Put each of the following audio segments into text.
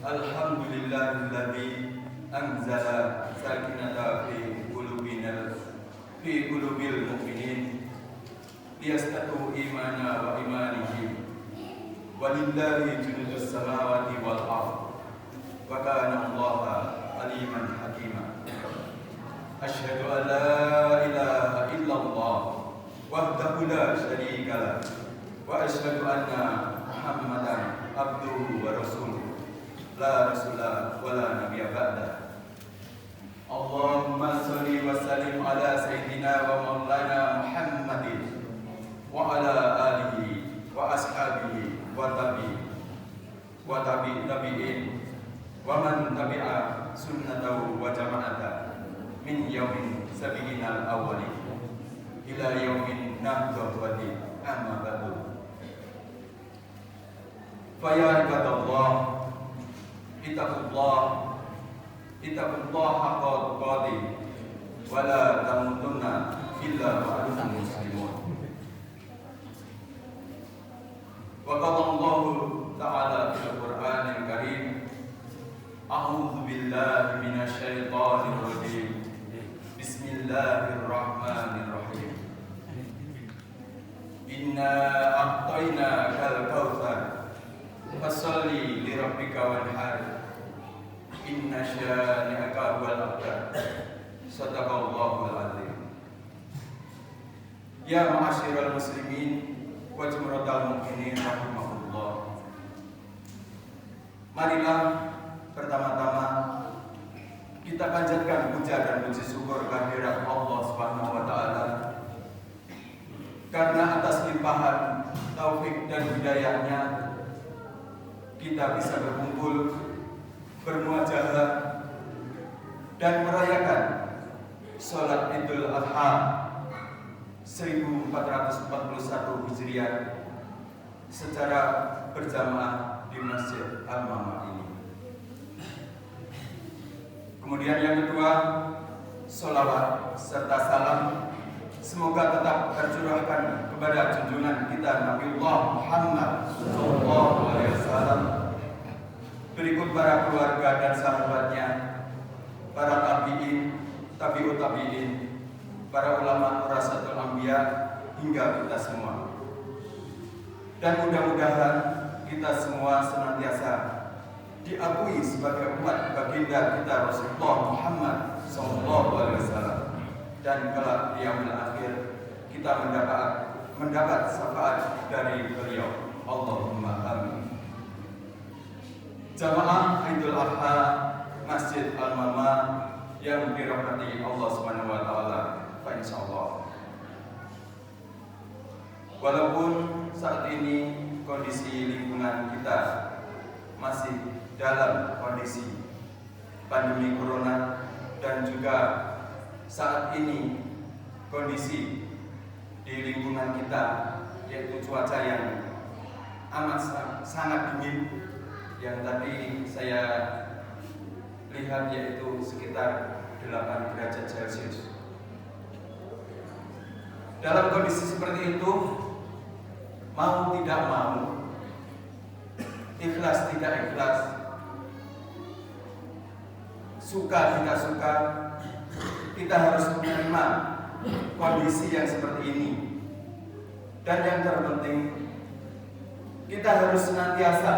Alhamdulillahilladzi anzala sakinata fi qulubil mu'minin liyastatu imana wa imanihim walillahi junudus samawati wal ardh wa kana Allaha aliman hakima. Asyhadu an la ilaha illallah wahdahu la syarika lah wa asyhadu anna Muhammadan abduhu wa rasuluh la rasulah wa la nabiyya ba'da. Allahumma sholli wa sallim ala sayyidina wa maulana Muhammadin wa ala alihi wa ashabihi wa tabi'in wa man tabi'a sunnatahu wa jama'ata min yaumin sabiqinal awwalin ila yaumin nahdhati amma ba'du. Fa ya ibadallah ittaqullah haqqa tuqatih wa la tamutunna illa wa antum muslimun. Wa qala Allah ta'ala fil Qur'anil Karim, a'udzu billahi minasy syaithanir rajim. Bismillahirrahmanirrahim. Inna a'tainakal kautsar fasholli li rabbika wanhar. Inna syani'aka huwal abtar. Shadaqallahul azim. Ya ma'asyiral muslimin wa jumratal mu'minin rahimahullah. Marilah pertama-tama kita panjatkan puja dan puji syukur kehadirat Allah Subhanahu wa taala karena atas limpahan taufik dan hidayahnya kita bisa berkumpul, bermuajahah dan merayakan sholat Idul Adha 1441 Hijriah secara berjamaah di Masjid Al-Mama ini. Kemudian yang kedua, sholawat serta salam semoga tetap tercurahkan kepada junjungan kita Nabiullah Muhammad SAW, berikut para keluarga dan sahabatnya, para tabi'in, tabi'ut tabi'in, para ulama warasatul anbiya hingga kita semua. Dan mudah-mudahan kita semua senantiasa diakui sebagai umat baginda kita Rasulullah Muhammad SAW, dan kelak di yaumil akhir kita mendapat syafaat dari beliau. Allahumma amin. Jamaah Idul Adha Masjid Al-Mama yang dirahmati Allah Subhanahu wa taala, insyaallah. Walaupun saat ini kondisi lingkungan kita masih dalam kondisi pandemi corona, dan juga saat ini kondisi di lingkungan kita yaitu cuaca yang amat sangat dingin, yang tadi saya lihat yaitu sekitar 8 derajat Celcius. Dalam kondisi seperti itu, mau tidak mau, ikhlas tidak ikhlas, suka tidak suka, kita harus menerima kondisi yang seperti ini. Dan yang terpenting, kita harus senantiasa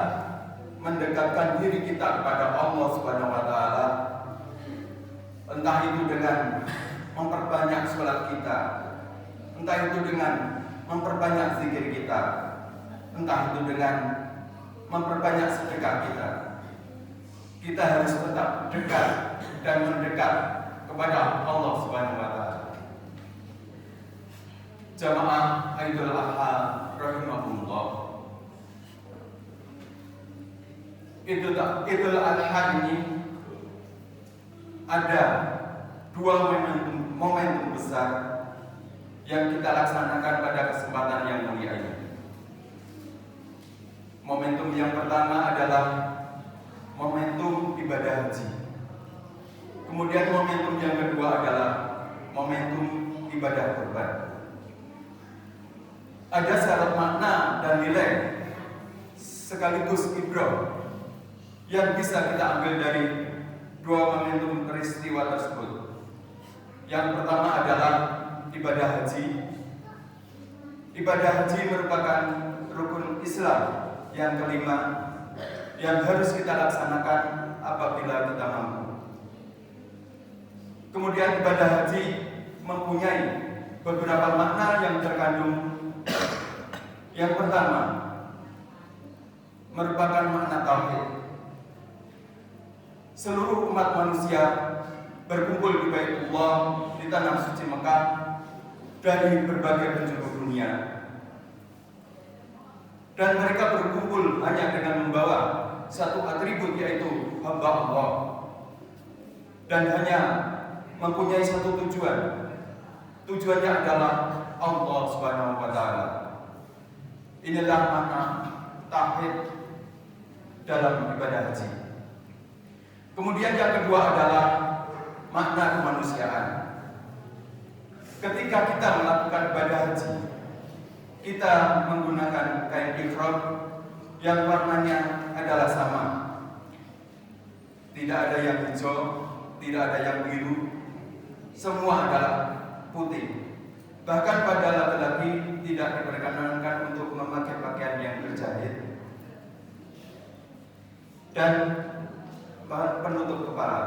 mendekatkan diri kita kepada Allah Subhanahu wa taala Entah itu dengan memperbanyak sholat kita, entah itu dengan memperbanyak zikir kita, entah itu dengan memperbanyak sedekah kita. Kita harus tetap dekat dan mendekat kepada Allah Subhanahu wa Ta'ala. Jamaah Idul Adha rahimahullah. Idul Adha ini ada dua momentum besar yang kita laksanakan pada kesempatan yang mulia ini. Momentum yang pertama adalah momentum ibadah haji. Kemudian momentum yang kedua adalah momentum ibadah kurban. Ada syarat makna dan nilai sekaligus ibrah yang bisa kita ambil dari dua momentum peristiwa tersebut. Yang pertama adalah ibadah haji. Ibadah haji merupakan rukun Islam yang kelima yang harus kita laksanakan apabila kita mampu. Kemudian ibadah haji mempunyai beberapa makna yang terkandung. Yang pertama merupakan makna tauhid. Seluruh umat manusia berkumpul di Baitullah di tanah suci Mekah dari berbagai penjuru dunia. Dan mereka berkumpul hanya dengan membawa satu atribut, yaitu hamba Allah, dan hanya mempunyai satu tujuan. Tujuannya adalah Allah Subhanahu wa Ta'ala. Inilah makna tauhid dalam ibadah haji. Kemudian yang kedua adalah makna kemanusiaan. Ketika kita melakukan ibadah haji, kita menggunakan kain ihram yang warnanya adalah sama. Tidak ada yang hijau, tidak ada yang biru, semua adalah putih. Bahkan pada laki-laki tidak diperkenankan untuk memakai pakaian yang berjahit dan penutup kepala.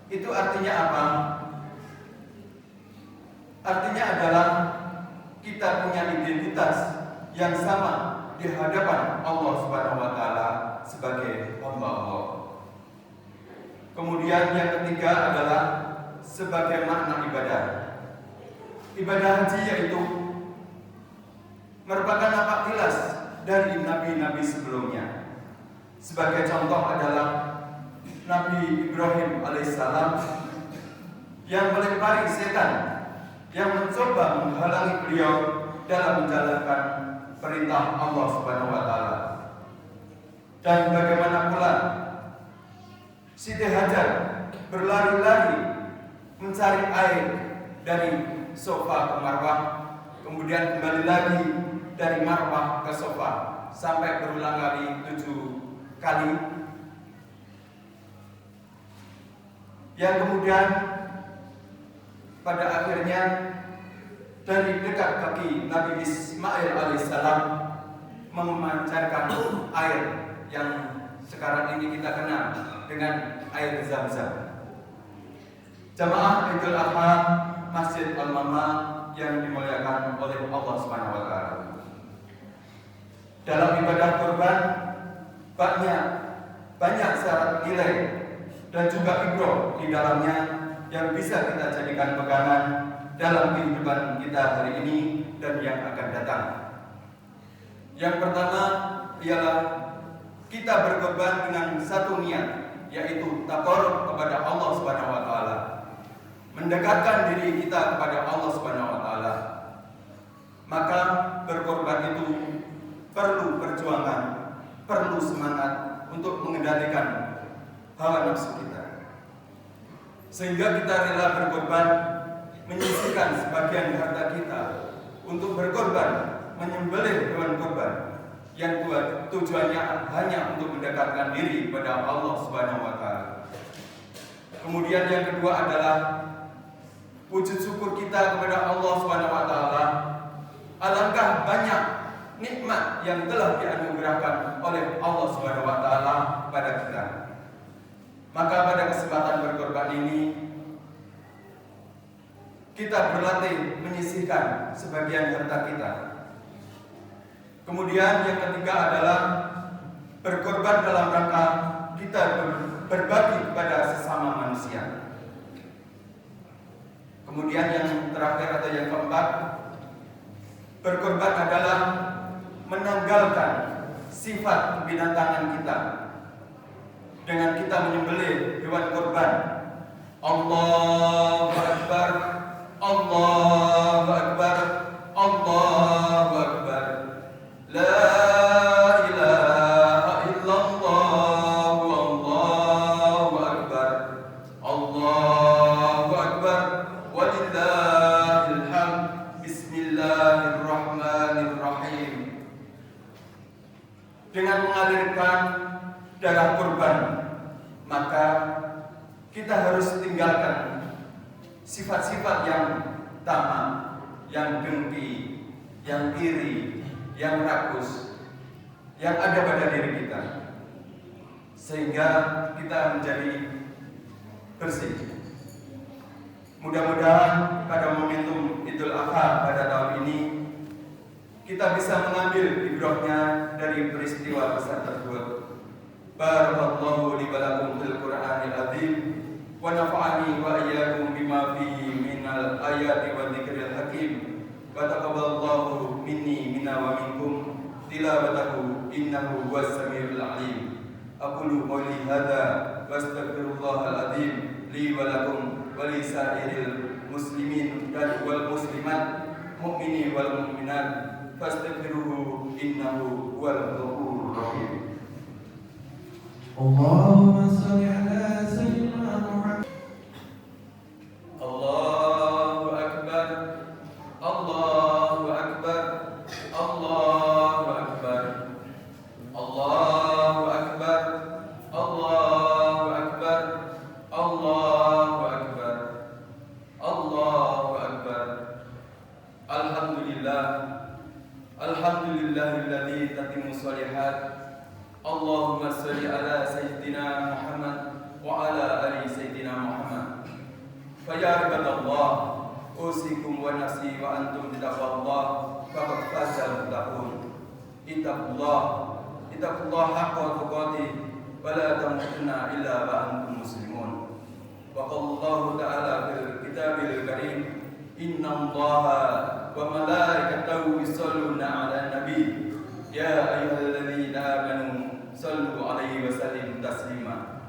Itu artinya apa? Artinya adalah kita punya identitas yang sama di hadapan Allah Subhanahu wa Ta'ala sebagai hamba Allah. Kemudian yang ketiga adalah sebagai makna ibadah. Ibadah haji yaitu merupakan napak tilas dari nabi-nabi sebelumnya. Sebagai contoh adalah Nabi Ibrahim alaihissalam yang melempari setan yang mencoba menghalangi beliau dalam menjalankan perintah Allah Subhanahu wa Ta'ala. Dan bagaimana pula Siti Hajar berlari-lari mencari air dari Sofa ke Marwah, kemudian kembali lagi dari Marwah ke Sofa sampai berulang kali 7 kali. Yang kemudian pada akhirnya dari dekat kaki Nabi Ismail alaihissalam memancarkan air yang sekarang ini kita kenal dengan air Zam-Zam. Jamaah Idul Adha Masjid Al-Mamma yang dimuliakan oleh Allah Subhanahu wa Ta'ala. Dalam ibadah kurban banyak syarat nilai dan juga ibrah di dalamnya yang bisa kita jadikan pegangan dalam kehidupan kita hari ini dan yang akan datang. Yang pertama ialah kita berkorban dengan satu niat, yaitu taqarrub kepada Allah Subhanahu wa Ta'ala, mendekatkan diri kita kepada Allah Subhanahu wa Ta'ala. Maka berkorban itu perlu perjuangan, perlu semangat untuk mengendalikan hawa nafsu kita, sehingga kita rela berkorban, menyisihkan sebagian harta kita untuk berkorban, menyembelih hewan korban yang tujuannya hanya untuk mendekatkan diri kepada Allah Subhanahu wa Ta'ala. Kemudian yang kedua adalah wujud syukur kita kepada Allah Subhanahu wa Ta'ala. Alangkah banyak nikmat yang telah dianugerahkan oleh Allah Subhanahu wa Ta'ala pada kita. Maka pada kesempatan berkorban ini kita berlatih menyisihkan sebagian harta kita. Kemudian yang ketiga adalah berkorban dalam rangka kita berbagi kepada sesama manusia. Kemudian yang terakhir atau yang keempat, berkorban adalah menanggalkan sifat kebinatangan kita dengan kita menyembelih hewan korban. Allahu Akbar, Allahu Akbar, Allahu Akbar, La ilaha illallah, Allahu Akbar, Allahu Akbar, walillahil hamd. Bismillahirrahmanirrahim. Dengan mengalirkan darah kurban, maka kita harus tinggalkan sifat-sifat yang tamak, yang dengki, yang iri, yang rakus, yang ada pada diri kita, sehingga kita menjadi bersih. Mudah-mudahan pada momentum Idul Adha pada tahun ini kita bisa mengambil ibrahnya dari peristiwa besar tersebut. Barakallahu li wa lakum fil Qur'anil azim wa nafa'ani wa iyyakum bima fihi minal ayati wa dzikril hakim wa taqabbalallahu minni minna wa minkum tilawatahu innahu huwas samiul alim. Aqulu qouli hadza wa astaghfirullahal azim li wa lakum wa li sa'iril muslimin wal muslimat mu'minin wal mu'minat fastaghfiruhu innahu huwal ghafurur rahim. Allahumma shalli ala sayyidina Muhammad. Allahu Akbar, Allahu Akbar, Allahu Akbar, Allahu Akbar, Allahu Akbar, Allahu Akbar, Allahu Akbar. Alhamdulillah, alhamdulillahilladzi tatimmu shalihat. Allahumma shalli ala sayyidina Muhammad wa ala ali sayyidina Muhammad. Fa ya ibadallah, usikum wa nafsi wa antum bittaqwallah faqad fazal muttaqun. Ittaqullah haqqa tuqatih wa la tamutunna illa wa antum muslimun. Wa qala Allah ta'ala fil kitabil karim, innallaha wa malaikatahu yusholluna 'alan nabi ya ayyuhalladzina amanu sallu 'alaihi wa sallimu taslima.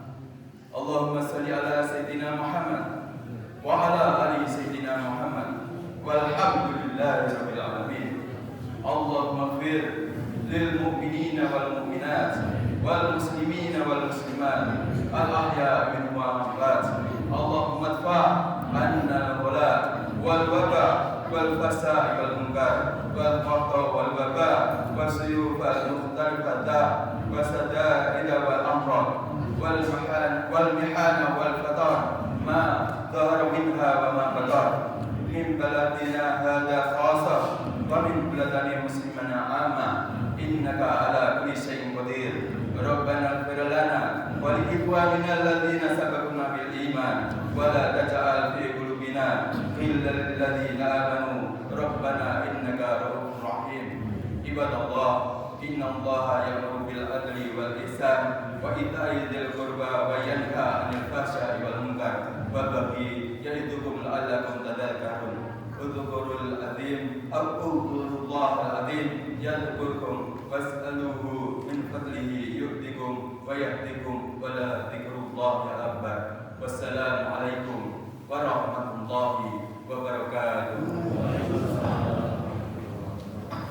Allahumma shalli ala sayyidina Muhammad wa ala ali sayyidina Muhammad walhamdulillahi rabbil alamin. Allahumma ighfir lil mu'minina wal mu'minat wal muslimina wal muslimat al ahya'i minhum wal amwat. Allahumma adfa' anna al-ghala wal waba wal fasa wal munkar wal faqra wal waba wal suyuf al mukhtalifata wasada'ida wal amrad wal mihana wal fatar ma dhahara minha wa ma batar min baladina hadha khasa wa min baladina muslimana amma innaka ala kulli syai'in qadir. Rabbana ighfir lana wa li ikhwanina alladhina sabaquna bil iman wa la taj'al fi qulubina ghillan lil ladzina amanu rabbana innaka ra'ufur rahim. Ibadallah, innallaha ya'muru bil adli wal ihsan wa ita'i dzil qurba wa yanha 'anil fahsya'i wal munkar wa baghi ya'idukum la'allakum tadhakkarun. Udhkurul azim Al-Qudullahal azim yadhkurkum was'aluhu min fadlihi yu'tikum wa yahdikum wa la dzikrullahi akbar. Wassalamu alaikum warahmatullahi wabarakatuh.